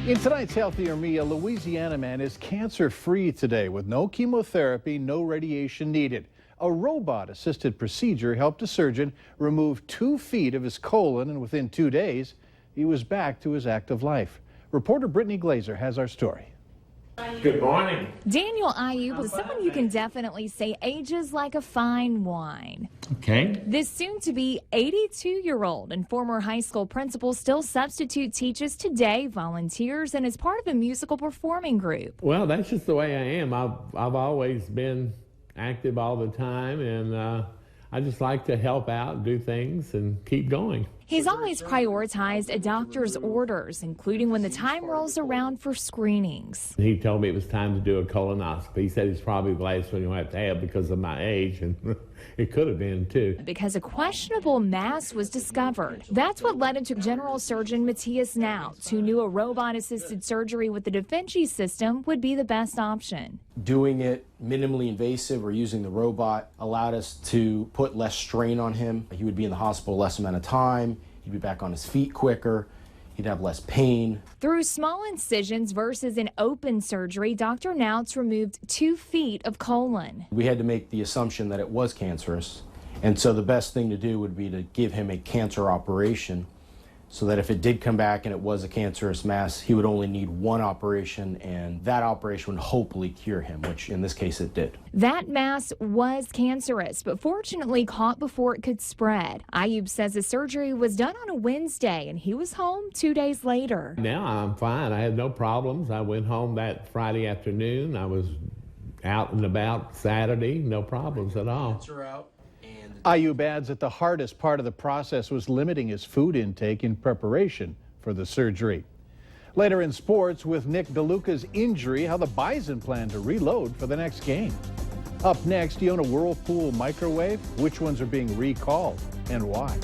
In tonight's Healthier Me, a Louisiana man is cancer-free today with no chemotherapy, no radiation needed. A robot-assisted procedure helped a surgeon remove 2 feet of his colon, and within 2 days, he was back to his active life. Reporter Brittany Glazer has our story. Good morning. Daniel Ayub is someone you can definitely say ages like a fine wine. Okay. This soon-to-be 82-year-old and former high school principal still substitute teaches today, volunteers, and is part of a musical performing group. Well, that's just the way I am. I've always been active all the time, and I just like to help out, do things, and keep going. He's always prioritized a doctor's orders, including when the time rolls around for screenings. He told me it was time to do a colonoscopy. He said it's probably the last one you'll have to have because of my age, and it could have been too. Because a questionable mass was discovered. That's what led him to General Surgeon Matthias Nautz, who knew a robot-assisted surgery with the Da Vinci system would be the best option. Doing it minimally invasive or using the robot allowed us to put less strain on him. He would be in the hospital less amount of time. He'd be back on his feet quicker. He'd have less pain. Through small incisions versus an open surgery, Dr. Nautz removed 2 feet of colon. We had to make the assumption that it was cancerous. And so the best thing to do would be to give him a cancer operation so that if it did come back and it was a cancerous mass, he would only need 1 operation, and that operation would hopefully cure him, which in this case it did. That mass was cancerous, but fortunately caught before it could spread. Ayub says the surgery was done on a Wednesday, and he was home 2 days later. Now I'm fine. I had no problems. I went home that Friday afternoon. I was out and about Saturday, no problems at all. Ayub adds that the hardest part of the process was limiting his food intake in preparation for the surgery. Later in sports, with Nick DeLuca's injury, how the Bison plan to reload for the next game. Up next, do you own a Whirlpool microwave? Which ones are being recalled and why?